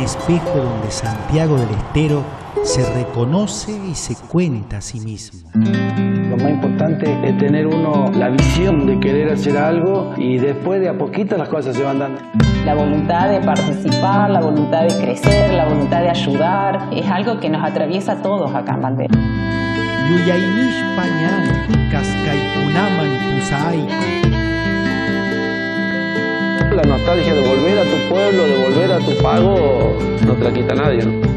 espejo donde Santiago del Estero se reconoce y se cuenta a sí mismo. Lo más importante es tener uno la visión de querer hacer algo y después de a poquito las cosas se van dando. La voluntad de participar, la voluntad de crecer, la voluntad de ayudar, es algo que nos atraviesa a todos acá en Bandera. Yuyainish pañal, cascaicunaman pusaico. La nostalgia de volver a tu pueblo, de volver a tu pago, no te la quita nadie, ¿no?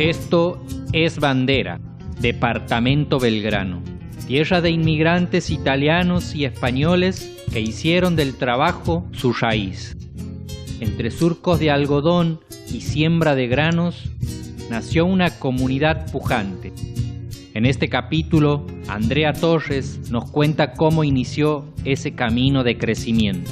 Esto es Bandera, departamento Belgrano, tierra de inmigrantes italianos y españoles que hicieron del trabajo su raíz. Entre surcos de algodón y siembra de granos, nació una comunidad pujante. En este capítulo, Andrea Torres nos cuenta cómo inició ese camino de crecimiento.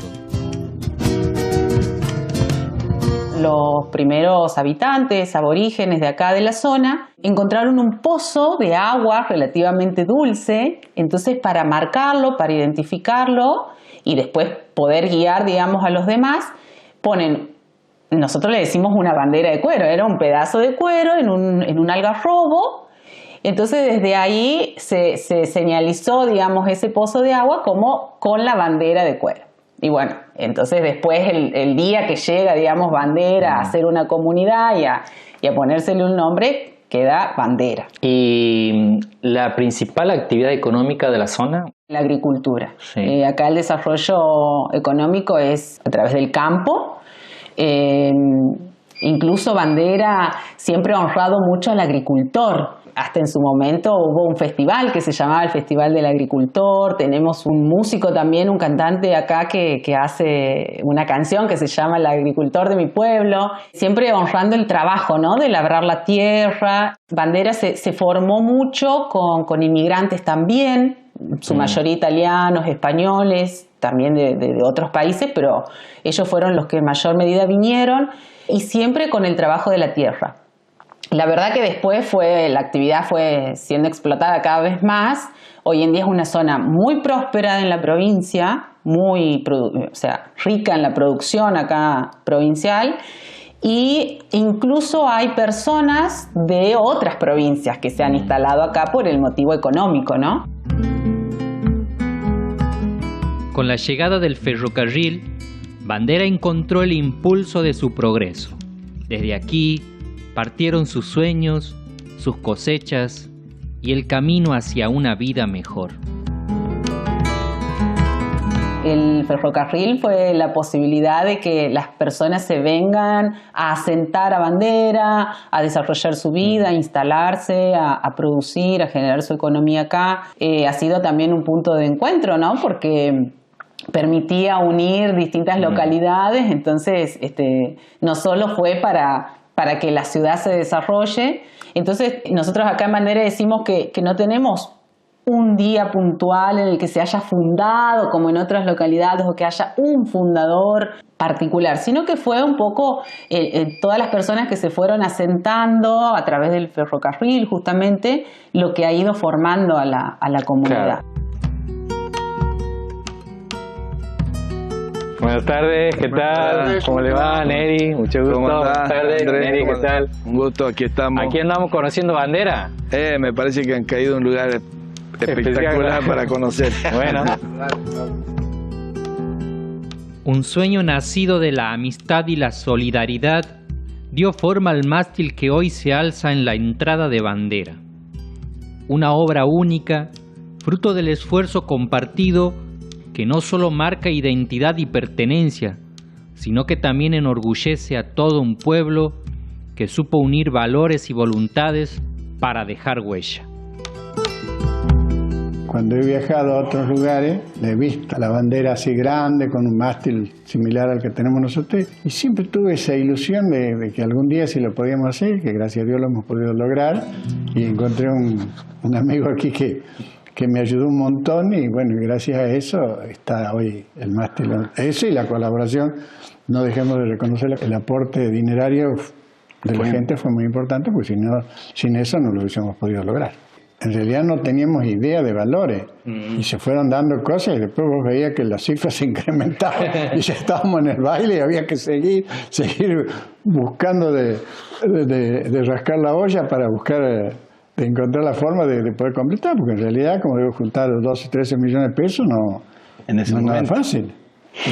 Los primeros habitantes, aborígenes de acá de la zona, encontraron un pozo de agua relativamente dulce. Entonces, para marcarlo, para identificarlo y después poder guiar, digamos, a los demás, nosotros le decimos una bandera de cuero, era un pedazo de cuero en un algarrobo. Entonces, desde ahí se señalizó, digamos, ese pozo de agua como con la bandera de cuero. Y bueno, entonces después el día que llega, digamos, Bandera a ser una comunidad y a ponérsele un nombre, queda Bandera. ¿Y la principal actividad económica de la zona? La agricultura. Sí. Acá el desarrollo económico es a través del campo. Incluso Bandera siempre ha honrado mucho al agricultor. Hasta en su momento hubo un festival que se llamaba el Festival del Agricultor. Tenemos un músico también, un cantante acá que hace una canción que se llama El Agricultor de mi pueblo. Siempre honrando el trabajo, ¿no? De labrar la tierra. Bandera se formó mucho con inmigrantes también, su mayoría italianos, españoles, también de otros países, pero ellos fueron los que en mayor medida vinieron y siempre con el trabajo de la tierra. La verdad que después la actividad fue siendo explotada cada vez más. Hoy en día es una zona muy próspera en la provincia, rica en la producción acá provincial. Y incluso hay personas de otras provincias que se han instalado acá por el motivo económico, ¿no? Con la llegada del ferrocarril, Bandera encontró el impulso de su progreso. Desde aquí partieron sus sueños, sus cosechas y el camino hacia una vida mejor. El ferrocarril fue la posibilidad de que las personas se vengan a asentar a Bandera, a desarrollar su vida, a instalarse, a producir, a generar su economía acá. Ha sido también un punto de encuentro, ¿no? Porque permitía unir distintas localidades, entonces no solo fue para que la ciudad se desarrolle. Entonces nosotros acá en Bandera decimos que no tenemos un día puntual en el que se haya fundado como en otras localidades o que haya un fundador particular, sino que fue un poco todas las personas que se fueron asentando a través del ferrocarril justamente lo que ha ido formando a la comunidad. Claro. Buenas tardes, ¿qué tal? ¿Cómo le va, Neri? Mucho gusto. Buenas tardes, Neri, ¿qué tal? Un gusto, aquí estamos. Aquí andamos conociendo Bandera. Me parece que han caído en un lugar espectacular para conocer. Bueno. Un sueño nacido de la amistad y la solidaridad dio forma al mástil que hoy se alza en la entrada de Bandera. Una obra única, fruto del esfuerzo compartido que no solo marca identidad y pertenencia, sino que también enorgullece a todo un pueblo que supo unir valores y voluntades para dejar huella. Cuando he viajado a otros lugares, he visto la bandera así grande, con un mástil similar al que tenemos nosotros, y siempre tuve esa ilusión de que algún día sí lo podíamos hacer, que gracias a Dios lo hemos podido lograr, y encontré un amigo aquí que me ayudó un montón, y bueno, gracias a eso está hoy el mástil. Eso y la colaboración, no dejemos de reconocer el aporte dinerario de la gente fue muy importante, porque sin eso no lo hubiésemos podido lograr. En realidad no teníamos idea de valores y se fueron dando cosas y después vos veías que las cifras se incrementaban y ya estábamos en el baile y había que seguir buscando de rascar la olla para buscar, de encontrar la forma de poder completar, porque en realidad, como digo, juntar 12, 13 millones de pesos no es nada fácil.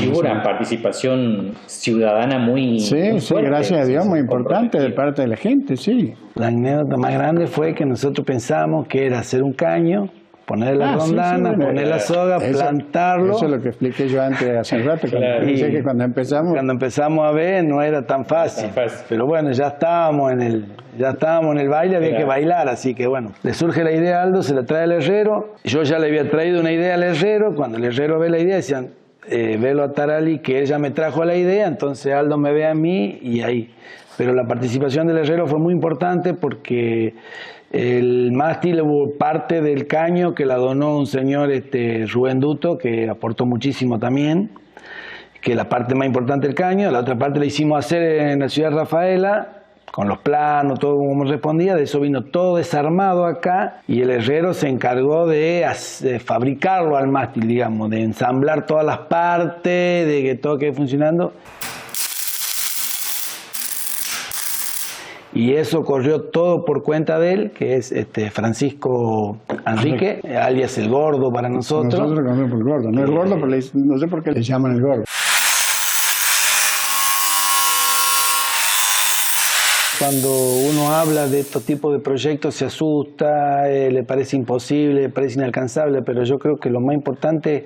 Y hubo una participación ciudadana muy Sí, fuerte, gracias a Dios, muy importante de parte de la gente, sí. La anécdota más grande fue que nosotros pensábamos que era hacer un caño, poner la rondana, poner la soga, plantarlo. Eso es lo que expliqué yo antes, hace rato, cuando dije que cuando empezamos a ver no era tan fácil. Pero bueno, ya estábamos en el baile, había que bailar, así que bueno. Le surge la idea a Aldo, se la trae al herrero. Yo ya le había traído una idea al herrero. Cuando el herrero ve la idea, decían, velo a Tarali, que ella me trajo la idea, entonces Aldo me ve a mí y ahí. Pero la participación del herrero fue muy importante porque el mástil hubo parte del caño que la donó un señor Rubén Duto, que aportó muchísimo también, que la parte más importante del caño. La otra parte la hicimos hacer en la ciudad de Rafaela, con los planos, todo como respondía. De eso vino todo desarmado acá y el herrero se encargó de fabricarlo al mástil, digamos, de ensamblar todas las partes, de que todo quede funcionando. Y eso corrió todo por cuenta de él, que es Francisco Enrique, alias el Gordo para nosotros. Nosotros lo conocemos por el Gordo. No es Gordo, pero no sé por qué le llaman el Gordo. Cuando uno habla de estos tipos de proyectos se asusta, le parece imposible, le parece inalcanzable, pero yo creo que lo más importante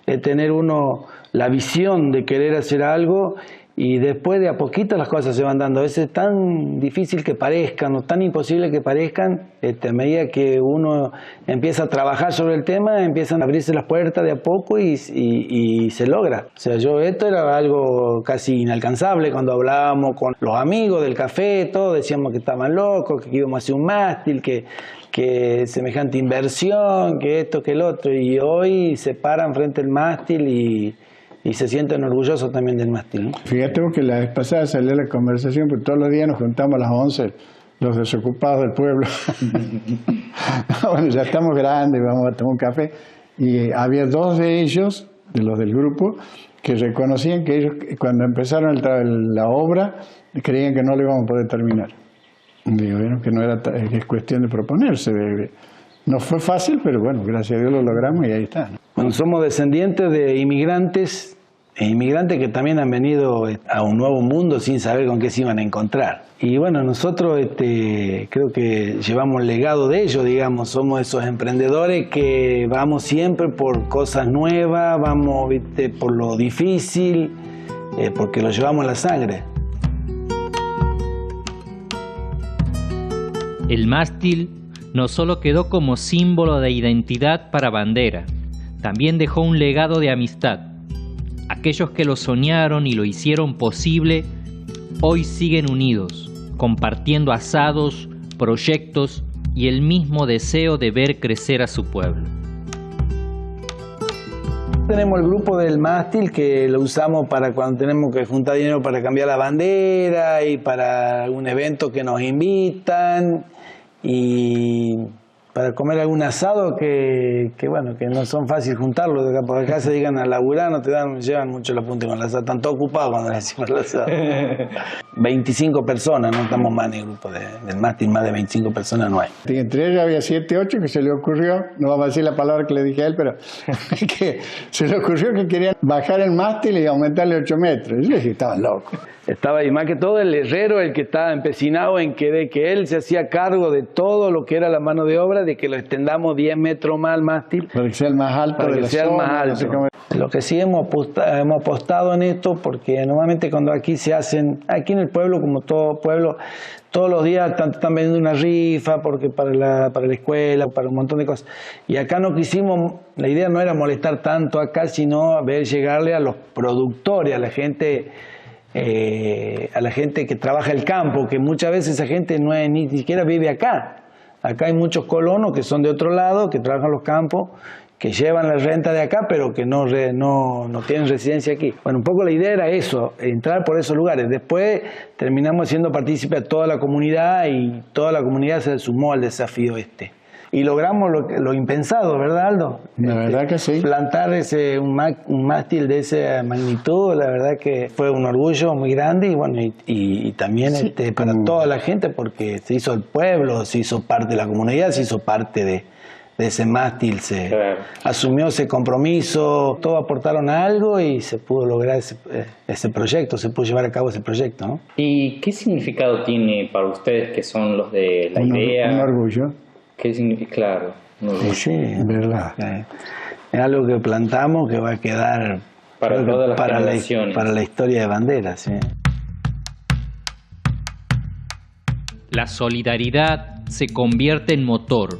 es tener uno la visión de querer hacer algo y después de a poquito las cosas se van dando. A veces es tan difícil que parezcan o tan imposible que parezcan, a medida que uno empieza a trabajar sobre el tema, empiezan a abrirse las puertas de a poco y se logra. O sea, esto era algo casi inalcanzable cuando hablábamos con los amigos del café, todos decíamos que estaban locos, que íbamos a hacer un mástil, que semejante inversión, que esto, que el otro, y hoy se paran frente al mástil y se sienten orgullosos también del mástil, ¿no? Fíjate que la vez pasada salió la conversación, porque todos los días nos juntamos a las 11, los desocupados del pueblo. Bueno, ya estamos grandes, vamos a tomar un café. Y había dos de ellos, de los del grupo, que reconocían que ellos, cuando empezaron la obra, creían que no lo íbamos a poder terminar. Digo, bueno, que no era, que es cuestión de proponerse. No fue fácil, pero bueno, gracias a Dios lo logramos y ahí está, ¿no? Bueno, somos descendientes de inmigrantes que también han venido a un nuevo mundo sin saber con qué se iban a encontrar. Y bueno, nosotros creo que llevamos el legado de ellos, digamos, somos esos emprendedores que vamos siempre por cosas nuevas, vamos por lo difícil, porque lo llevamos en la sangre. El mástil no solo quedó como símbolo de identidad para Bandera, también dejó un legado de amistad. Aquellos que lo soñaron y lo hicieron posible, hoy siguen unidos, compartiendo asados, proyectos y el mismo deseo de ver crecer a su pueblo. Tenemos el grupo del mástil que lo usamos para cuando tenemos que juntar dinero para cambiar la bandera y para algún evento que nos invitan. Y para comer algún asado que bueno, que no son fácil juntarlos de acá, porque acá se digan a laburar, no te llevan mucho la punta con el asado, están todos ocupados cuando le decimos el asado. 25 personas, no estamos más en el grupo del mástil, más de 25 personas no hay. Y entre ellos había 7, 8 que se le ocurrió, no vamos a decir la palabra que le dije a él, pero que se le ocurrió que querían bajar el mástil y aumentarle 8 metros. Y yo dije, estaban locos. Estaba, y más que todo, el herrero, el que estaba empecinado en que él se hacía cargo de todo lo que era la mano de obra, de que lo extendamos 10 metros más al mástil. Para que sea el más alto de la zona. No sé cómo. Lo que sí hemos apostado en esto, porque normalmente cuando aquí se hacen, aquí en el pueblo, como todo pueblo, todos los días están vendiendo una rifa porque para la escuela, para un montón de cosas. Y acá no quisimos, la idea no era molestar tanto acá, sino ver llegarle a los productores, a la gente que trabaja el campo, que muchas veces esa gente ni siquiera vive acá. Acá hay muchos colonos que son de otro lado, que trabajan los campos, que llevan la renta de acá, pero que no tienen residencia aquí. Bueno, un poco la idea era eso, entrar por esos lugares. Después terminamos siendo partícipe a toda la comunidad y toda la comunidad se sumó al desafío este. Y logramos lo impensado, ¿verdad, Aldo? La verdad que sí. Plantar un mástil de esa magnitud, la verdad que fue un orgullo muy grande y bueno, y también sí, para toda la gente, porque se hizo el pueblo, se hizo parte de la comunidad, se hizo parte de ese mástil, se asumió ese compromiso, todos aportaron algo y se pudo lograr ese proyecto, se pudo llevar a cabo ese proyecto, ¿no? ¿Y qué significado tiene para ustedes que son los de la idea? Un orgullo. ¿Qué significa? Claro. Sí, es verdad. Es algo que plantamos que va a quedar para todas las generaciones. Para la historia de Bandera, sí. La solidaridad se convierte en motor,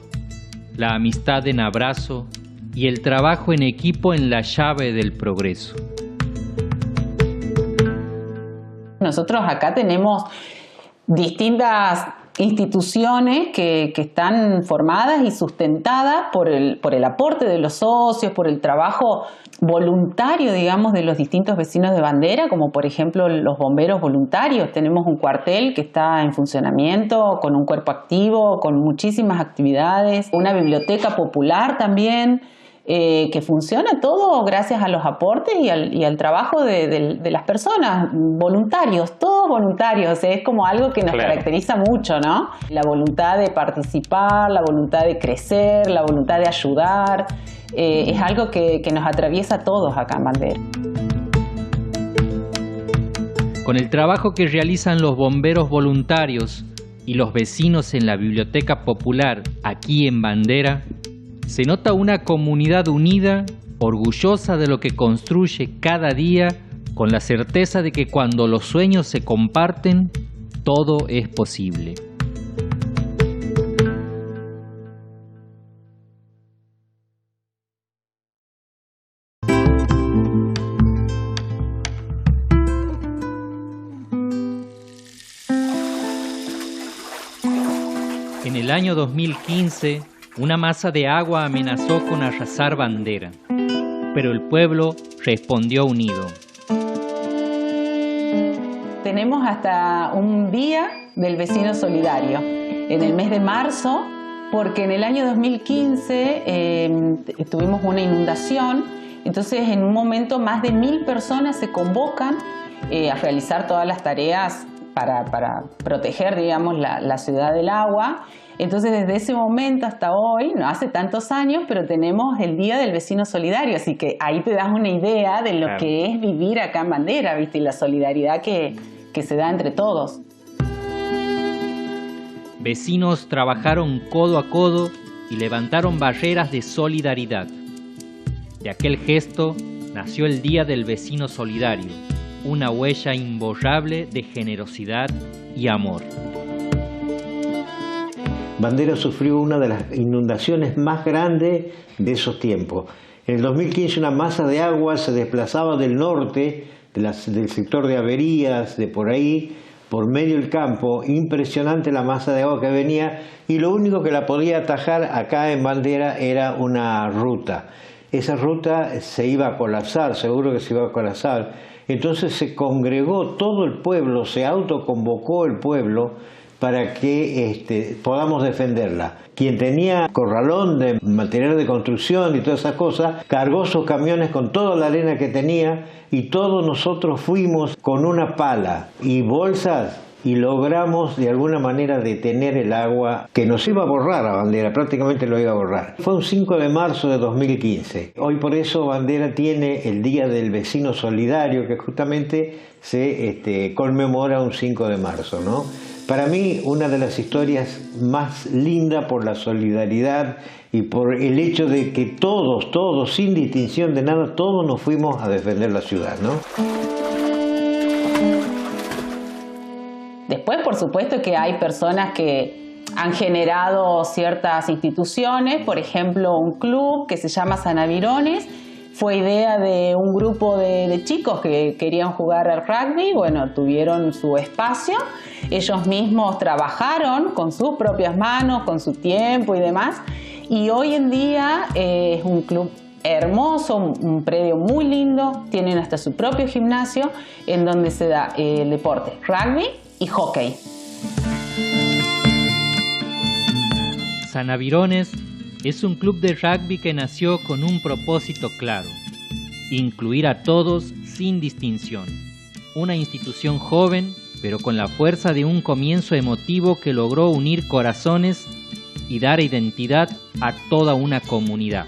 la amistad en abrazo y el trabajo en equipo en la llave del progreso. Nosotros acá tenemos distintas instituciones que están formadas y sustentadas por el aporte de los socios, por el trabajo voluntario, digamos, de los distintos vecinos de Bandera, como por ejemplo los bomberos voluntarios. Tenemos un cuartel que está en funcionamiento, con un cuerpo activo, con muchísimas actividades, una biblioteca popular también, que funciona todo gracias a los aportes y al trabajo de las personas, voluntarios, todos voluntarios. Es como algo que nos caracteriza mucho, ¿no? La voluntad de participar, la voluntad de crecer, la voluntad de ayudar, es algo que nos atraviesa a todos acá en Bandera. Con el trabajo que realizan los bomberos voluntarios y los vecinos en la biblioteca popular aquí en Bandera, se nota una comunidad unida, orgullosa de lo que construye cada día, con la certeza de que cuando los sueños se comparten, todo es posible. En el año 2015, una masa de agua amenazó con arrasar Bandera, pero el pueblo respondió unido. Tenemos hasta un día del vecino solidario, en el mes de marzo, porque en el año 2015 tuvimos una inundación, entonces en un momento más de 1000 personas se convocan a realizar todas las tareas para proteger, digamos, la ciudad del agua. Entonces, desde ese momento hasta hoy, no hace tantos años, pero tenemos el Día del Vecino Solidario, así que ahí te das una idea de lo que es vivir acá en Bandera, ¿viste? Y la solidaridad que se da entre todos. Vecinos trabajaron codo a codo y levantaron barreras de solidaridad. De aquel gesto nació el Día del Vecino Solidario, una huella imborrable de generosidad y amor. Bandera sufrió una de las inundaciones más grandes de esos tiempos. En el 2015 una masa de agua se desplazaba del norte, del sector de Averías, de por ahí, por medio del campo. Impresionante la masa de agua que venía y lo único que la podía atajar acá en Bandera era una ruta. Esa ruta se iba a colapsar, seguro que se iba a colapsar. Entonces se congregó todo el pueblo, se autoconvocó el pueblo para que podamos defenderla. Quien tenía corralón de material de construcción y todas esas cosas, cargó sus camiones con toda la arena que tenía y todos nosotros fuimos con una pala y bolsas y logramos de alguna manera detener el agua que nos iba a borrar a Bandera, prácticamente lo iba a borrar. Fue un 5 de marzo de 2015. Hoy por eso Bandera tiene el Día del Vecino Solidario, que justamente se conmemora un 5 de marzo, ¿no? Para mí, una de las historias más lindas por la solidaridad y por el hecho de que todos, sin distinción de nada, todos nos fuimos a defender la ciudad, ¿no? Después, por supuesto, que hay personas que han generado ciertas instituciones, por ejemplo, un club que se llama Sanavirones. Fue idea de un grupo de chicos que querían jugar al rugby. Bueno, tuvieron su espacio. Ellos mismos trabajaron con sus propias manos, con su tiempo y demás. Y hoy en día es un club hermoso, un predio muy lindo. Tienen hasta su propio gimnasio en donde se da el deporte rugby y hockey. Sanavirones es un club de rugby que nació con un propósito claro: incluir a todos sin distinción. Una institución joven, pero con la fuerza de un comienzo emotivo que logró unir corazones y dar identidad a toda una comunidad.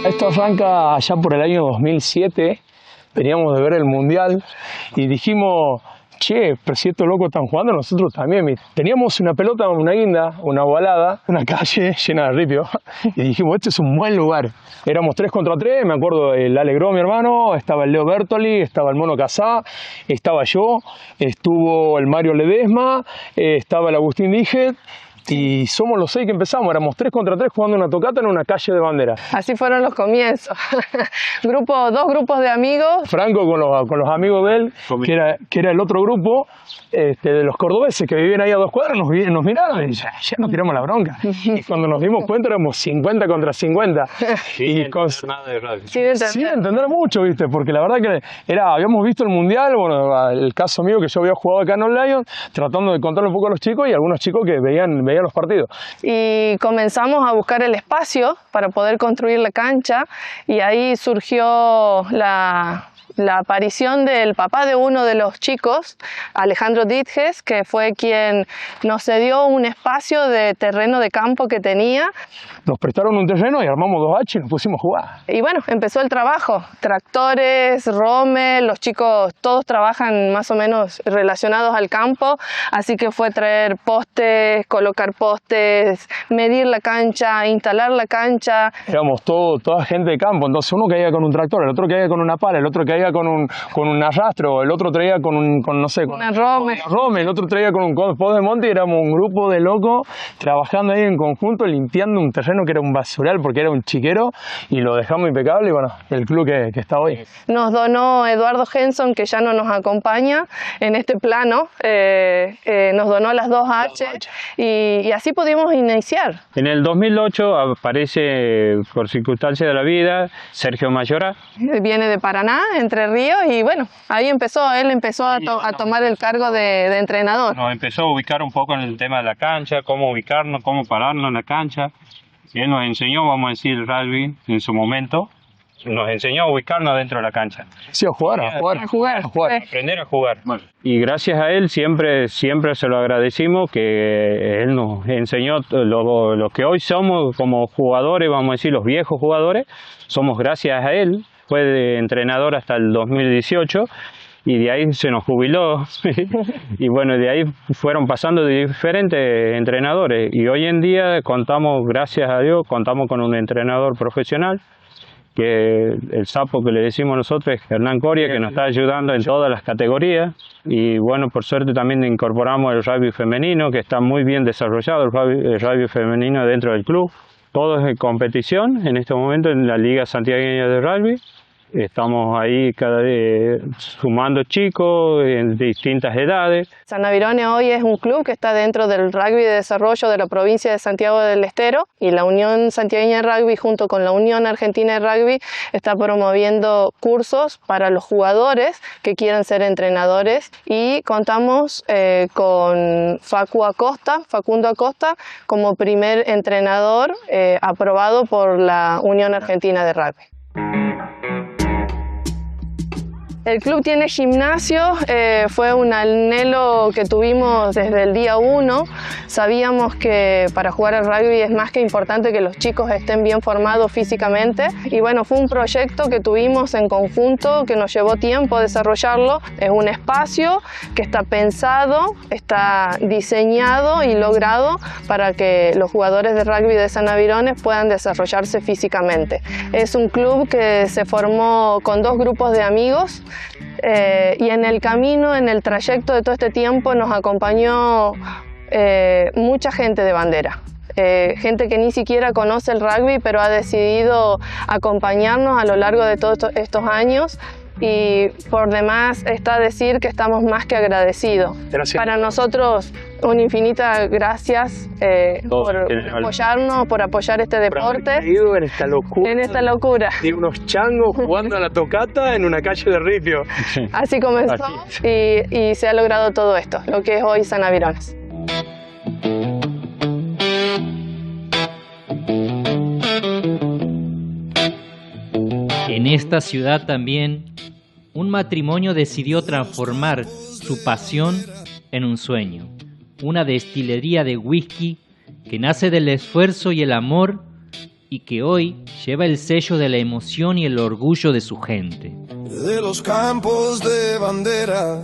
Esto arranca allá por el año 2007, veníamos de ver el Mundial y dijimos: che, pero si estos locos están jugando, nosotros también. Teníamos una pelota, una guinda, una ovalada, una calle llena de ripio, y dijimos, este es un buen lugar. Éramos 3 contra 3, me acuerdo el Alegró, mi hermano, estaba el Leo Bertoli, estaba el Mono Casá, estaba yo, estuvo el Mario Ledesma, estaba el Agustín Díget, y somos los 6 que empezamos, éramos 3 contra 3 jugando una tocata en una calle de Bandera. Así fueron los comienzos. Dos grupos de amigos. Franco con los amigos de él, que era el otro grupo, de los cordobeses que vivían ahí a 2 cuadras, nos miraron y ya nos tiramos la bronca. Y cuando nos dimos cuenta éramos 50 contra 50. Sí, nada de radio. Sí, entender mucho, ¿viste? Porque la verdad que habíamos visto el Mundial, bueno, el caso mío que yo había jugado acá en On Lion, tratando de contarle un poco a los chicos y algunos chicos que veían los partidos. Y comenzamos a buscar el espacio para poder construir la cancha y ahí surgió la aparición del papá de uno de los chicos, Alejandro Ditges, que fue quien nos cedió un espacio de terreno de campo que tenía. Nos prestaron un terreno y armamos 2 H y nos pusimos a jugar. Y bueno, empezó el trabajo. Tractores, Rommel, los chicos todos trabajan más o menos relacionados al campo, así que fue traer postes, colocar postes, medir la cancha, instalar la cancha. Éramos toda gente de campo, entonces uno caía con un tractor, el otro caía con una pala, el otro caía con un arrastro, el otro traía con una Rommel, el otro traía con un pod de monte, y éramos un grupo de locos trabajando ahí en conjunto, limpiando un terreno que era un basural porque era un chiquero, y lo dejamos impecable. Y bueno, el club que está hoy. Nos donó Eduardo Henson, que ya no nos acompaña en este plano, nos donó las 2 H y así pudimos iniciar. En el 2008 aparece, por circunstancias de la vida, Sergio Mayora. Viene de Paraná, Entre Ríos, y bueno, ahí él empezó a tomar el cargo de entrenador. Nos empezó a ubicar un poco en el tema de la cancha, cómo ubicarnos, cómo pararnos en la cancha. Y él nos enseñó, vamos a decir, el rugby en su momento. Nos enseñó a ubicarnos dentro de la cancha. Sí, a jugar. Aprender a jugar. Bueno. Y gracias a él siempre se lo agradecimos, que él nos enseñó lo que hoy somos como jugadores, vamos a decir, los viejos jugadores. Somos gracias a él. Fue de entrenador hasta el 2018 y de ahí se nos jubiló. Y bueno, de ahí fueron pasando de diferentes entrenadores. Y hoy en día contamos, gracias a Dios, contamos con un entrenador profesional, que el sapo que le decimos nosotros es Hernán Coria, que nos está ayudando en todas las categorías. Y bueno, por suerte también incorporamos el rugby femenino, que está muy bien desarrollado el rugby femenino dentro del club. Todo es en competición en este momento en la Liga Santiagueña de Rugby. estamos ahí sumando chicos en distintas edades. San Navirones hoy es un club que está dentro del rugby de desarrollo de la provincia de Santiago del Estero, y la Unión Santiagueña de Rugby junto con la Unión Argentina de Rugby está promoviendo cursos para los jugadores que quieran ser entrenadores, y contamos con Facundo Acosta como primer entrenador aprobado por la Unión Argentina de Rugby. El club tiene gimnasio, fue un anhelo que tuvimos desde el día 1. Sabíamos que para jugar al rugby es más que importante que los chicos estén bien formados físicamente, y bueno, fue un proyecto que tuvimos en conjunto, que nos llevó tiempo desarrollarlo. Es un espacio que está pensado, está diseñado y logrado para que los jugadores de rugby de San Navirones puedan desarrollarse físicamente. Es un club que se formó con 2 grupos de amigos, y en el camino, en el trayecto de todo este tiempo, nos acompañó mucha gente de bandera. Gente que ni siquiera conoce el rugby, pero ha decidido acompañarnos a lo largo de todos estos años, y por demás está decir que estamos más que agradecidos. Gracias. Para nosotros, una infinita gracias por apoyarnos, por apoyar este deporte. En esta locura. De unos changos jugando a la tocata en una calle de Ripio. Así comenzó. Y se ha logrado todo esto, lo que es hoy San Navirones. En esta ciudad también, un matrimonio decidió transformar su pasión en un sueño. Una destilería de whisky que nace del esfuerzo y el amor, y que hoy lleva el sello de la emoción y el orgullo de su gente. De los campos de bandera,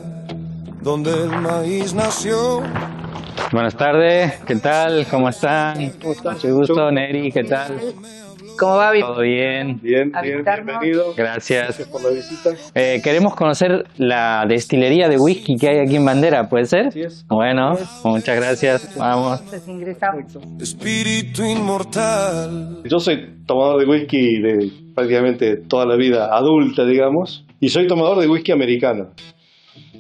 donde el maíz nació. Buenas tardes, ¿qué tal? ¿Cómo están? Mucho gusto, Neri, ¿qué tal? ¿Cómo va? ¿Todo bien? Bien, bienvenido. Gracias. Gracias por la visita. Queremos conocer la destilería de whisky que hay aquí en Bandera, ¿puede ser? Sí es. Bueno, muchas gracias. Vamos. Espíritu inmortal. Yo soy tomador de whisky de prácticamente toda la vida adulta, digamos, y soy tomador de whisky americano,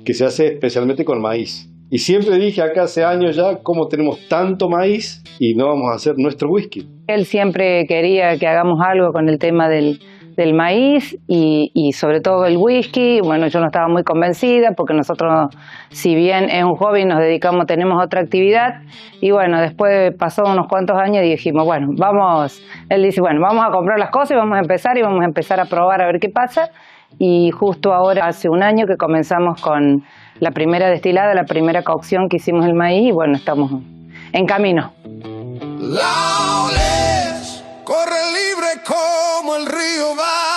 que se hace especialmente con maíz. Y siempre dije acá hace años ya cómo tenemos tanto maíz y no vamos a hacer nuestro whisky. Él siempre quería que hagamos algo con el tema del maíz y sobre todo el whisky. Bueno, yo no estaba muy convencida porque nosotros, si bien es un hobby, nos dedicamos, tenemos otra actividad. Y bueno, después pasó unos cuantos años y dijimos, bueno, él dice, bueno, vamos a comprar las cosas y vamos a empezar a probar a ver qué pasa. Y justo ahora, hace un año que comenzamos con la primera destilada, la primera cocción que hicimos el maíz, y bueno, estamos en camino. Lawless, corre libre como el río va.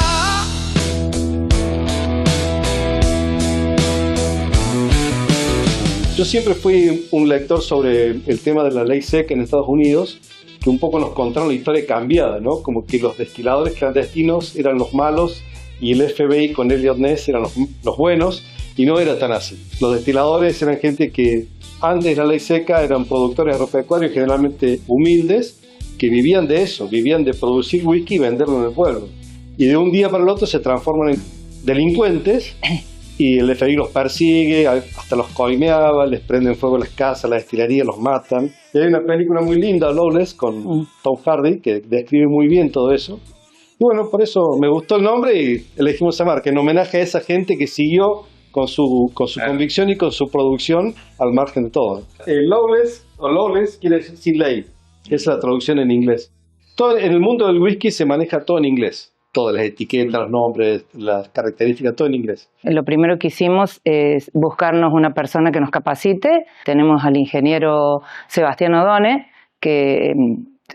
Yo siempre fui un lector sobre el tema de la ley seca en Estados Unidos, que un poco nos contaron la historia cambiada, ¿no? Como que los destiladores clandestinos eran los malos y el FBI con Elliot Ness eran los buenos, y no era tan así. Los destiladores eran gente que antes de la ley seca eran productores agropecuarios generalmente humildes, que vivían de eso, vivían de producir whisky y venderlo en el pueblo. Y de un día para el otro se transforman en delincuentes y el FBI los persigue, hasta los coimeaba, les prenden fuego las casas, la destilería, los matan. Y hay una película muy linda, Lawless, con Tom Hardy, que describe muy bien todo eso. Y bueno, por eso me gustó el nombre y elegimos esa marca, en homenaje a esa gente que siguió con su convicción y con su producción al margen de todo. Lawless quiere decir sin ley, esa es la traducción en inglés. Todo, en el mundo del whisky se maneja todo en inglés, todas las etiquetas, los nombres, las características, todo en inglés. Lo primero que hicimos es buscarnos una persona que nos capacite. Tenemos al ingeniero Sebastián Odone, que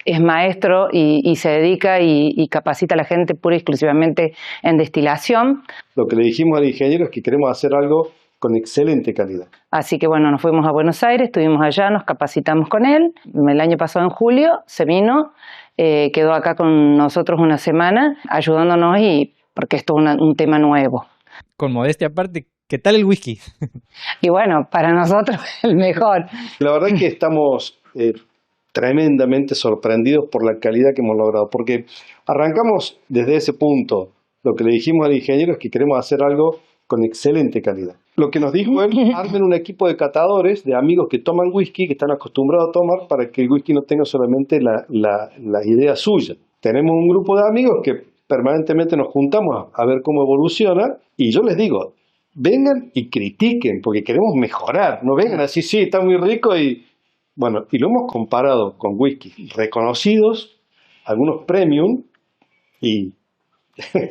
es maestro y se dedica y capacita a la gente pura y exclusivamente en destilación. Lo que le dijimos al ingeniero es que queremos hacer algo con excelente calidad. Así que bueno, nos fuimos a Buenos Aires, estuvimos allá, nos capacitamos con él. El año pasado, en julio, se vino, quedó acá con nosotros una semana ayudándonos, porque esto es un tema nuevo. Con modestia aparte, ¿qué tal el whisky? Y bueno, para nosotros el mejor. La verdad es que estamos tremendamente sorprendidos por la calidad que hemos logrado, porque arrancamos desde ese punto Lo que le dijimos al ingeniero es que queremos hacer algo con excelente calidad. Lo que nos dijo él, armen un equipo de catadores, de amigos que toman whisky, que están acostumbrados a tomar, para que el whisky no tenga solamente la idea suya. Tenemos un grupo de amigos que permanentemente nos juntamos a ver cómo evoluciona, y yo les digo, vengan y critiquen, porque queremos mejorar, no vengan así, sí, está muy rico, y bueno, y lo hemos comparado con whisky reconocidos, algunos premium, y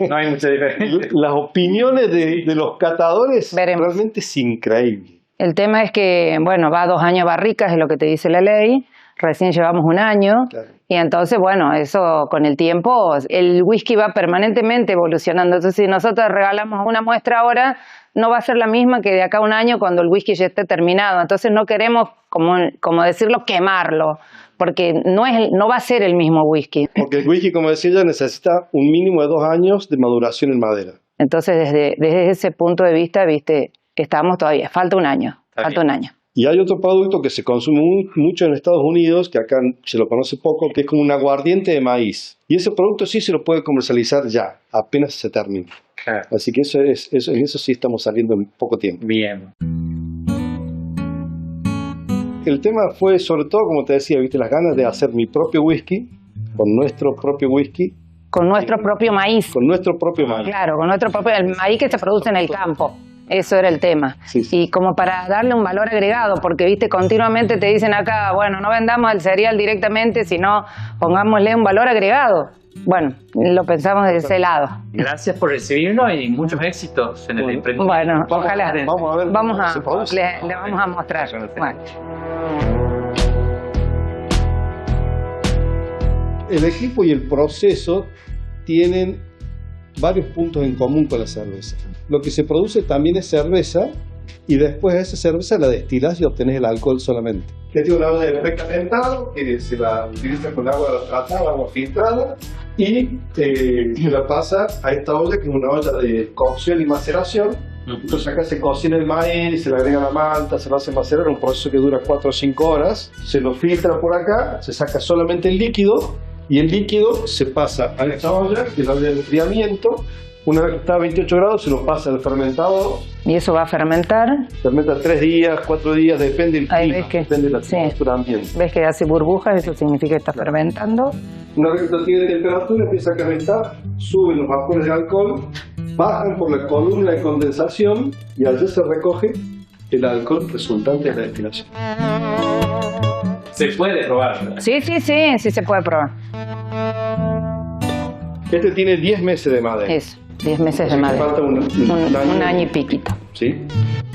no hay mucha diferencia. Las opiniones de los catadores realmente es increíble. El tema es que, bueno, va 2 años barricas, es lo que te dice la ley, recién llevamos 1 año, claro. Y entonces, bueno, eso con el tiempo, el whisky va permanentemente evolucionando, entonces si nosotros regalamos una muestra ahora, no va a ser la misma que de acá a 1 año cuando el whisky ya esté terminado, entonces no queremos, como decirlo, quemarlo, porque no va a ser el mismo whisky. Porque el whisky, como decía ella, necesita un mínimo de 2 años de maduración en madera. Entonces, desde ese punto de vista, viste, estamos todavía, falta 1 año, falta 1 año. Y hay otro producto que se consume mucho en Estados Unidos, que acá se lo conoce poco, que es como un aguardiente de maíz. Y ese producto sí se lo puede comercializar ya, apenas se termine. Claro. Así que en eso sí estamos saliendo en poco tiempo. Bien. El tema fue sobre todo, como te decía, viste, las ganas de hacer mi propio whisky, con nuestro propio whisky. Con nuestro propio maíz. Con nuestro propio maíz. Claro, con nuestro propio el maíz que se produce en el campo. Eso era el tema. Sí, sí. Y como para darle un valor agregado, porque viste, continuamente te dicen acá, bueno, no vendamos el cereal directamente, sino pongámosle un valor agregado. Bueno, lo pensamos de ese lado. Gracias por recibirnos y muchos éxitos en el emprendimiento. Bueno, ojalá. Vamos a ver. Le vamos a mostrar. Bueno. El equipo y el proceso tienen varios puntos en común con la cerveza. Lo que se produce también es cerveza, y después esa cerveza la destilás y obtenés el alcohol solamente. Que tiene una olla de precalentado, que se la utiliza con agua tratada, agua filtrada, y se la pasa a esta olla, que es una olla de cocción y maceración. Entonces acá se cocina el maíz, se le agrega la malta, se lo hace macerar, un proceso que dura 4 o 5 horas. Se lo filtra por acá, se saca solamente el líquido, y el líquido se pasa a esta olla, que es la olla de enfriamiento. Una vez que está a 28 grados, se lo pasa al fermentador. ¿Y eso va a fermentar? Fermenta 3 días, 4 días, depende del clima, depende de la temperatura ambiente. ¿Ves que hace burbujas? Eso significa que está fermentando. Una vez que tiene temperatura, empieza a calentar, suben los vapores de alcohol, bajan por la columna de condensación y allí se recoge el alcohol resultante de la destilación. ¿Se puede probar? Sí se puede probar. Este tiene 10 meses de madera. Eso, 10 meses de madera. Falta un año y piquito. ¿Sí?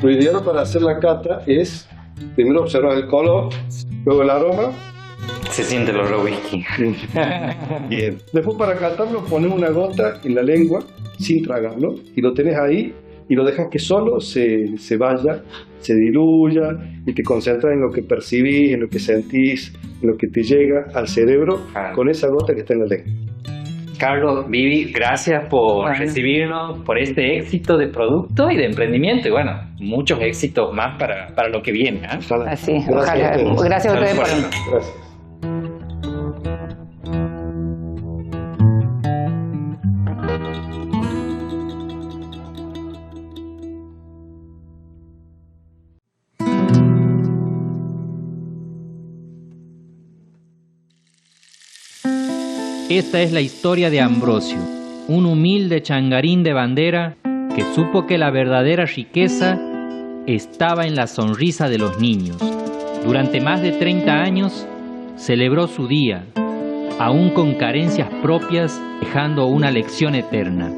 Lo ideal para hacer la cata es primero observar el color, luego el aroma. Se siente el olor a whisky. Bien. Después, para catarlo, pones una gota en la lengua sin tragarlo y lo tenés ahí y lo dejas que solo se vaya, se diluya y te concentras en lo que percibís, en lo que sentís, en lo que te llega al cerebro con esa gota que está en la lengua. Carlos, Vivi, gracias por recibirnos, por este éxito de producto y de emprendimiento. Y bueno, muchos éxitos más para lo que viene. ¿eh? Así, ojalá. Gracias a ustedes por venir. Gracias. Esta es la historia de Ambrosio, un humilde changarín de bandera que supo que la verdadera riqueza estaba en la sonrisa de los niños. Durante más de 30 años celebró su día, aún con carencias propias, dejando una lección eterna.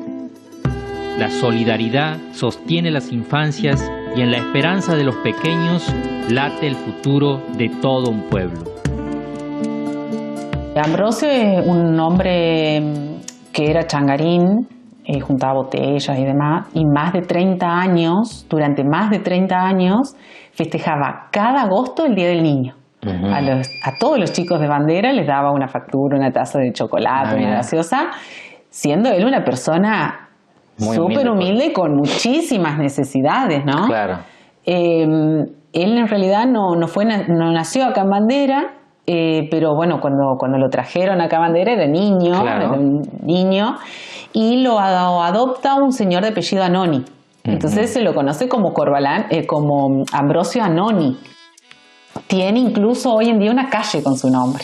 La solidaridad sostiene las infancias y en la esperanza de los pequeños late el futuro de todo un pueblo. Ambrosio es un hombre que era changarín, juntaba botellas y demás, y durante más de 30 años, festejaba cada agosto el Día del Niño. A todos los chicos de bandera les daba una factura, una taza de chocolate, una gaseosa, siendo él una persona súper humilde con muchísimas necesidades, ¿no? Claro. Él en realidad no nació acá en Bandera. pero bueno, cuando lo trajeron acá a Bandera era niño, Claro. era un niño, y lo adopta un señor de apellido Anoni. Entonces se lo conoce como Corbalán, como Ambrosio Anoni. Tiene incluso hoy en día una calle con su nombre.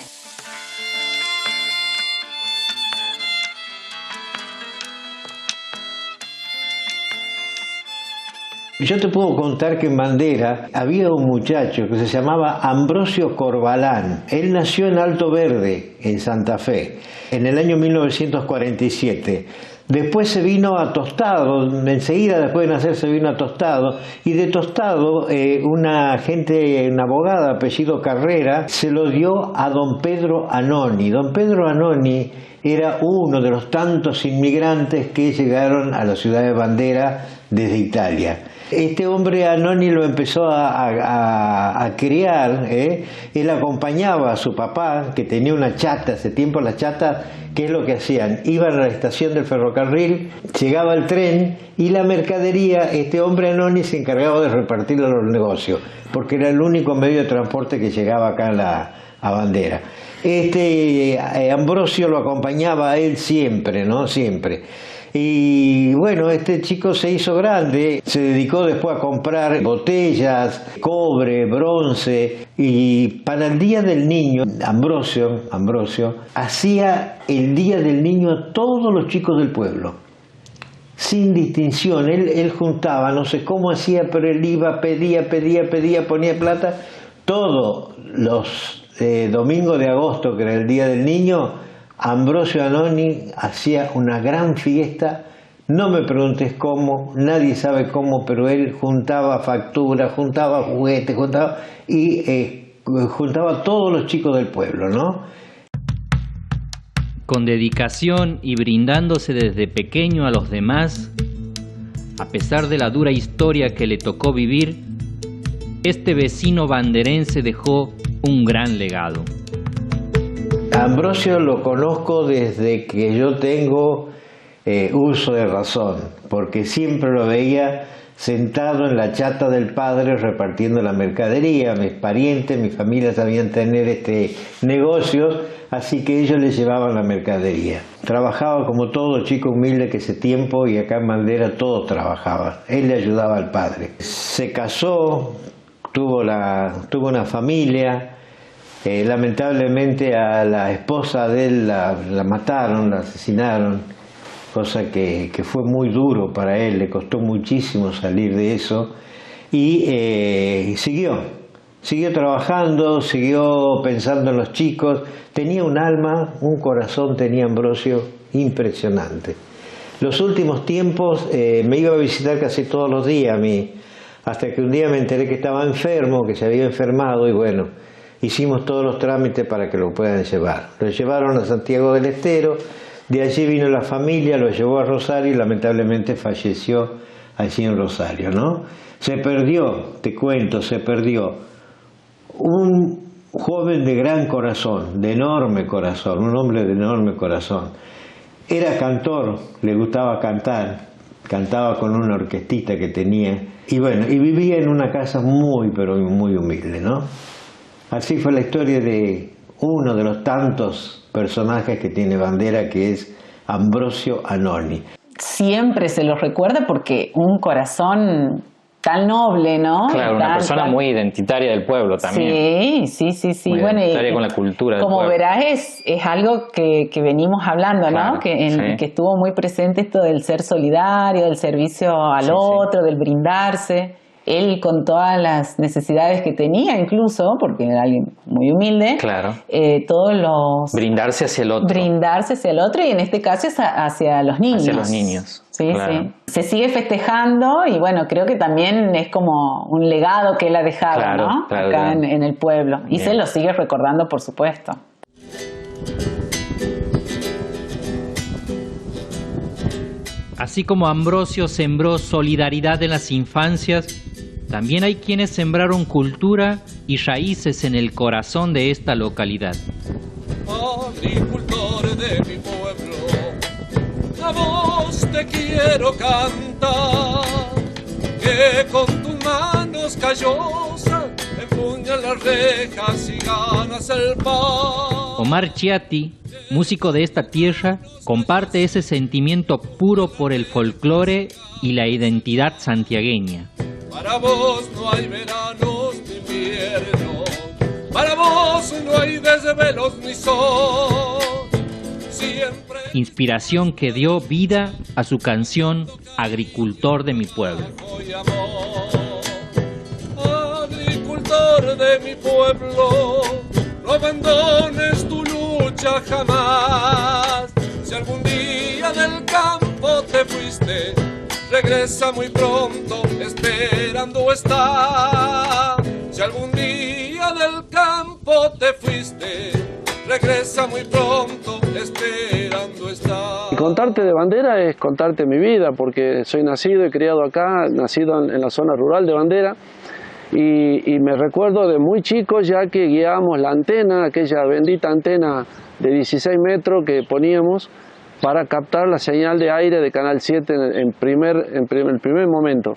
Yo te puedo contar que en Bandera había un muchacho que se llamaba Ambrosio Corbalán. Él nació en Alto Verde, en Santa Fe, en el año 1947. Después se vino a Tostado, enseguida después de nacer se vino a Tostado, y de Tostado una abogada de apellido Carrera se lo dio a don Pedro Anoni. Don Pedro Anoni era uno de los tantos inmigrantes que llegaron a la ciudad de Bandera desde Italia. Este hombre Anoni lo empezó a criar, él acompañaba a su papá, que tenía una chata, hace tiempo las chatas, ¿qué es lo que hacían? Iban a la estación del ferrocarril, llegaba el tren y la mercadería, este hombre Anoni se encargaba de repartirla a los negocios, porque era el único medio de transporte que llegaba acá a Bandera. Ambrosio lo acompañaba a él siempre, ¿no? Siempre. Y bueno, este chico se hizo grande, se dedicó después a comprar botellas, cobre, bronce, y para el Día del Niño, Ambrosio hacía el Día del Niño a todos los chicos del pueblo, sin distinción. Él juntaba, no sé cómo hacía, pero él iba, pedía, ponía plata. Todos los domingos de agosto, que era el Día del Niño, Ambrosio Anoni hacía una gran fiesta. No me preguntes cómo, nadie sabe cómo, pero él juntaba facturas, juntaba juguetes, juntaba a todos los chicos del pueblo, ¿no? Con dedicación y brindándose desde pequeño a los demás, a pesar de la dura historia que le tocó vivir, este vecino banderense dejó un gran legado. Ambrosio lo conozco desde que yo tengo uso de razón, porque siempre lo veía sentado en la chata del padre repartiendo la mercadería. Mis parientes, mi familia sabían tener negocios, así que ellos le llevaban la mercadería. Trabajaba como todo chico humilde que ese tiempo, y acá en Bandera todos trabajaban. Él le ayudaba al padre. Se casó, tuvo una familia. Lamentablemente a la esposa de él la mataron, la asesinaron, cosa que fue muy duro para él, le costó muchísimo salir de eso, y siguió trabajando, siguió pensando en los chicos. Tenía un alma, un corazón, tenía Ambrosio impresionante. Los últimos tiempos me iba a visitar casi todos los días a mí, hasta que un día me enteré que estaba enfermo, que se había enfermado, y bueno, hicimos todos los trámites para que lo puedan llevar. Lo llevaron a Santiago del Estero, de allí vino la familia, lo llevó a Rosario y lamentablemente falleció allí en Rosario, ¿no? Se perdió, te cuento, un joven de gran corazón, de enorme corazón, un hombre de enorme corazón. Era cantor, le gustaba cantar, cantaba con una orquestita que tenía, y bueno, y vivía en una casa muy, pero muy humilde, ¿no? Así fue la historia de uno de los tantos personajes que tiene Bandera, que es Ambrosio Anoni. Siempre se lo recuerda porque un corazón tan noble, ¿no? Claro, una persona muy identitaria del pueblo también. Sí. Muy bueno, identitaria con la cultura del como pueblo. verás, es algo que venimos hablando, Claro, ¿no? Que estuvo muy presente esto del ser solidario, del servicio al otro, del brindarse. Él, con todas las necesidades que tenía, incluso, porque era alguien muy humilde, Claro. Todos los... Brindarse hacia el otro. Brindarse hacia el otro, y en este caso es hacia los niños. Hacia los niños. Sí, claro. sí. Se sigue festejando, y bueno, creo que también es como un legado que él ha dejado, Claro, ¿no? claro, Acá claro. En el pueblo. Y Bien. se lo sigue recordando, por supuesto. Así como Ambrosio sembró solidaridad en las infancias, también hay quienes sembraron cultura y raíces en el corazón de esta localidad. Agricultor de mi pueblo, a vos te quiero cantar, que con tus manos callosas rasguña las rejas y ganas el pan. Omar Chiatti, músico de esta tierra, comparte ese sentimiento puro por el folclore y la identidad santiagueña. Para vos no hay veranos ni inviernos, para vos no hay desvelos ni sol. Siempre... Inspiración que dio vida a su canción Agricultor de mi pueblo. Agricultor de mi pueblo, no abandones tu lucha jamás. Si algún día del campo te fuiste, regresa muy pronto, esperando está. Si algún día del campo te fuiste, regresa muy pronto, esperando está. Y contarte de Bandera es contarte mi vida, porque soy nacido y criado acá, nacido en la zona rural de Bandera. Y me recuerdo de muy chico ya que guiábamos la antena, aquella bendita antena de 16 metros que poníamos para captar la señal de aire de Canal 7 en el primer momento.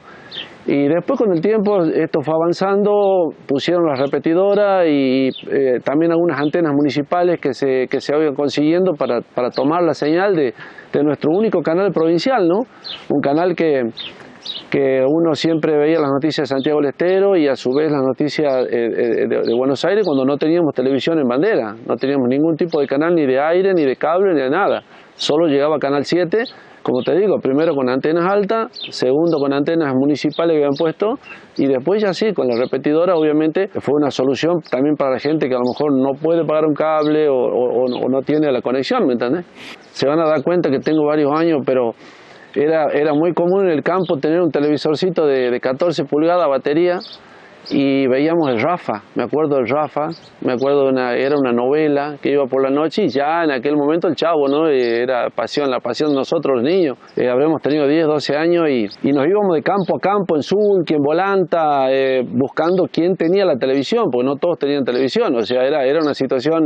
Y después con el tiempo esto fue avanzando, pusieron la repetidora y también algunas antenas municipales que se iban consiguiendo para tomar la señal de nuestro único canal provincial, ¿no? Un canal que uno siempre veía las noticias de Santiago del Estero y a su vez las noticias de Buenos Aires cuando no teníamos televisión en Bandera, no teníamos ningún tipo de canal ni de aire, ni de cable, ni de nada. Solo llegaba Canal 7, como te digo, primero con antenas altas, segundo con antenas municipales que habían puesto y después ya sí, con la repetidora obviamente fue una solución también para la gente que a lo mejor no puede pagar un cable o no tiene la conexión, ¿me entendés? Se van a dar cuenta que tengo varios años, pero era muy común en el campo tener un televisorcito de 14 pulgadas batería y veíamos el Rafa, me acuerdo del Rafa, me acuerdo era una novela que iba por la noche y ya en aquel momento el Chavo, ¿no? Era la pasión de nosotros los niños, habremos tenido 10, 12 años y nos íbamos de campo a campo en Sulqui, en Volanta, buscando quién tenía la televisión, porque no todos tenían televisión, o sea, era una situación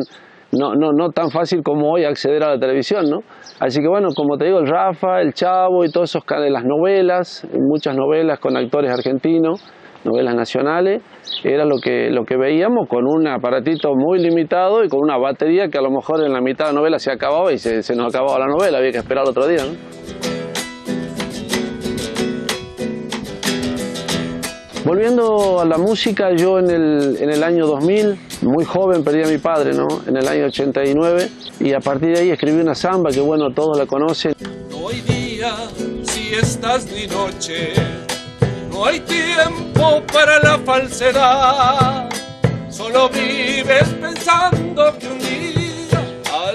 no tan fácil como hoy acceder a la televisión, ¿no? Así que bueno, como te digo, el Rafa, el Chavo y todos esos las novelas, muchas novelas con actores argentinos, novelas nacionales, era lo que veíamos con un aparatito muy limitado y con una batería que a lo mejor en la mitad de la novela se acababa y se nos acababa la novela, había que esperar otro día, ¿no? Volviendo a la música, yo en el año 2000, muy joven, perdí a mi padre, ¿no? En el año 89, y a partir de ahí escribí una samba que, bueno, todos la conocen. No hay día, si estás ni noche, no hay tiempo para la falsedad, solo vives pensando que un día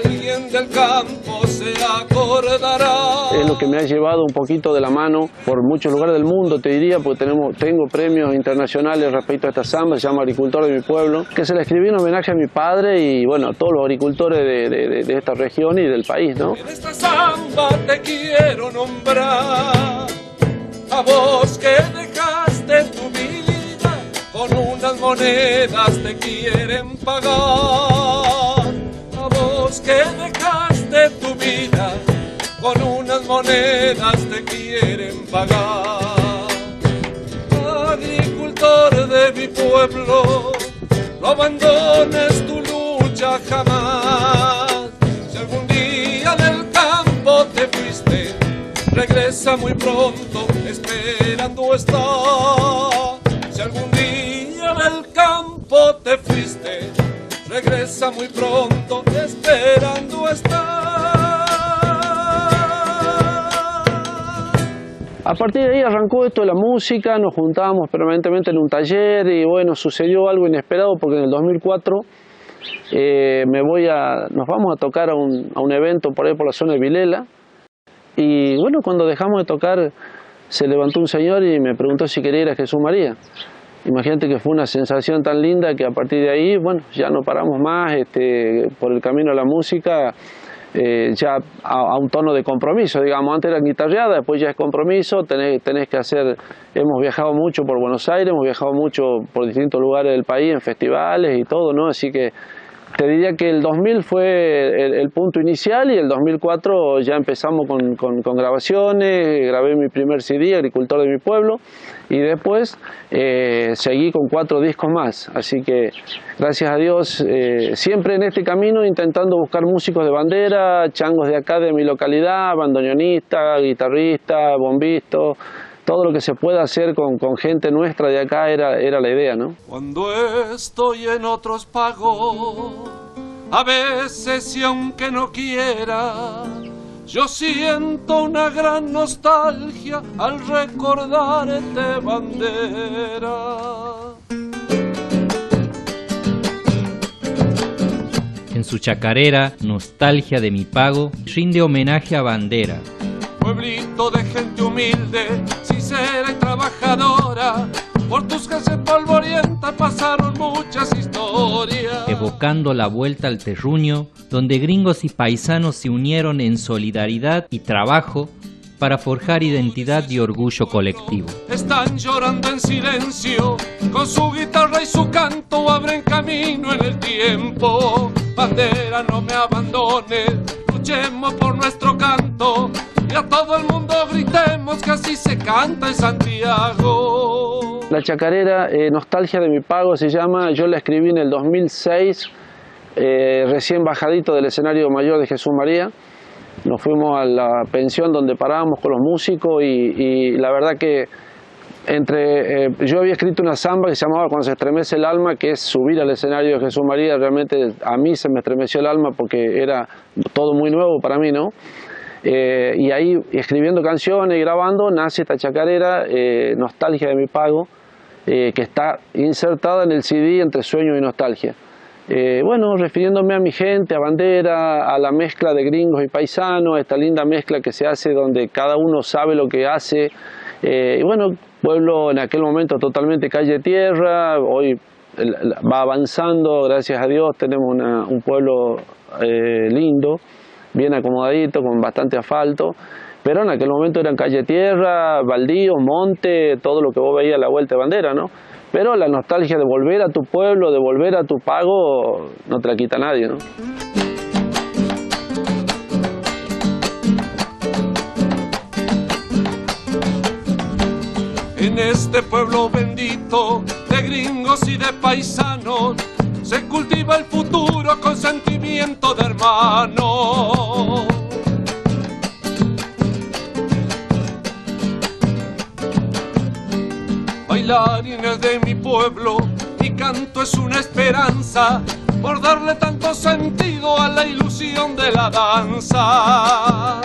alguien del campo se acordará. Es lo que me ha llevado un poquito de la mano por muchos lugares del mundo, te diría, porque tengo premios internacionales respecto a esta samba, se llama Agricultor de mi pueblo, que se la escribí en homenaje a mi padre y bueno, a todos los agricultores de esta región y del país, ¿no? En esta samba te quiero nombrar, a vos que dejaste tu vida, con unas monedas te quieren pagar, a vos que dejaste tu vida, con unas monedas te quieren pagar. Agricultor de mi pueblo, no abandones tu lucha jamás. Si algún día del campo te fuiste, regresa muy pronto, esperando está. Si algún día del campo te fuiste, regresa muy pronto, esperando está. A partir de ahí arrancó esto de la música, nos juntábamos permanentemente en un taller y bueno, sucedió algo inesperado porque en el 2004 nos vamos a tocar a un evento por ahí por la zona de Vilela y bueno, cuando dejamos de tocar se levantó un señor y me preguntó si quería ir a Jesús María. Imagínate que fue una sensación tan linda que a partir de ahí, bueno, ya no paramos más por el camino de la música. Ya a un tono de compromiso, digamos, antes era guitarreada, después ya es compromiso, tenés que hacer, hemos viajado mucho por Buenos Aires, hemos viajado mucho por distintos lugares del país, en festivales y todo, ¿no? Así que te diría que el 2000 fue el punto inicial y el 2004 ya empezamos con grabaciones, grabé mi primer CD, Agricultor de mi Pueblo, y después seguí con 4 discos más. Así que gracias a Dios, siempre en este camino intentando buscar músicos de bandera, changos de acá de mi localidad, bandoneonistas, guitarristas, bombistas. Todo lo que se pueda hacer con gente nuestra de acá era la idea, ¿no? Cuando estoy en otros pagos, a veces y aunque no quiera, yo siento una gran nostalgia al recordarte, bandera. En su chacarera, Nostalgia de mi Pago, rinde homenaje a Bandera. Pueblito de gente humilde, sincera y trabajadora, por tus calles polvorientas pasaron muchas historias. Evocando la vuelta al terruño, donde gringos y paisanos se unieron en solidaridad y trabajo para forjar identidad y orgullo colectivo. Están llorando en silencio, con su guitarra y su canto abren camino en el tiempo. Bandera, no me abandones, luchemos por nuestro canto y a todo el mundo gritemos que así se canta en Santiago. La chacarera, Nostalgia de mi Pago se llama, yo la escribí en el 2006, recién bajadito del escenario mayor de Jesús María. Nos fuimos a la pensión donde parábamos con los músicos y la verdad que yo había escrito una samba que se llamaba Cuando se estremece el alma, que es subir al escenario de Jesús María. Realmente a mí se me estremeció el alma porque era todo muy nuevo para mí, ¿no? Y ahí escribiendo canciones y grabando nace esta chacarera, Nostalgia de mi Pago, que está insertada en el CD Entre Sueños y Nostalgia. Bueno, refiriéndome a mi gente, a Bandera, a la mezcla de gringos y paisanos, esta linda mezcla que se hace donde cada uno sabe lo que hace. Y bueno, pueblo en aquel momento totalmente calle tierra, hoy va avanzando, gracias a Dios, tenemos un pueblo lindo, bien acomodadito, con bastante asfalto, pero en aquel momento eran calle tierra, baldíos, monte, todo lo que vos veías a la vuelta de Bandera, ¿no? Pero la nostalgia de volver a tu pueblo, de volver a tu pago, no te la quita nadie, ¿no? En este pueblo bendito de gringos y de paisanos se cultiva el futuro con sentimiento de hermano. Bailarines de mi pueblo, mi canto es una esperanza por darle tanto sentido a la ilusión de la danza.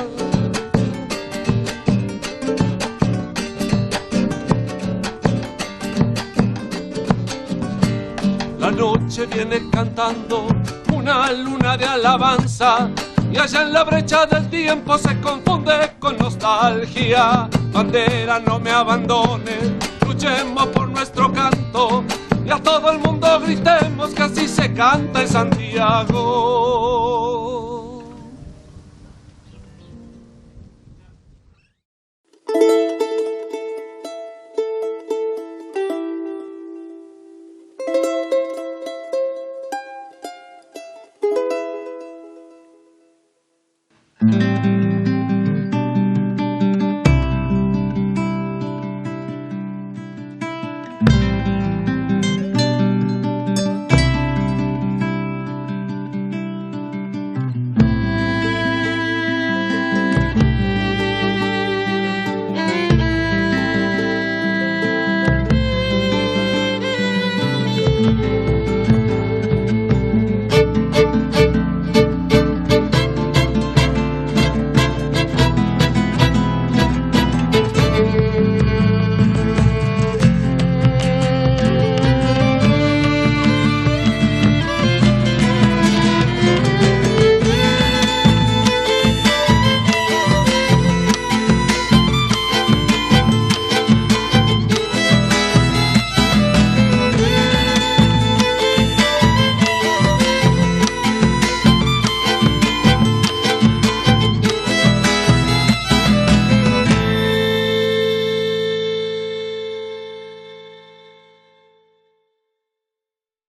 La noche viene cantando una luna de alabanza y allá en la brecha del tiempo se confunde con nostalgia. Bandera, no me abandones, luchemos por nuestro canto y a todo el mundo gritemos que así se canta en Santiago.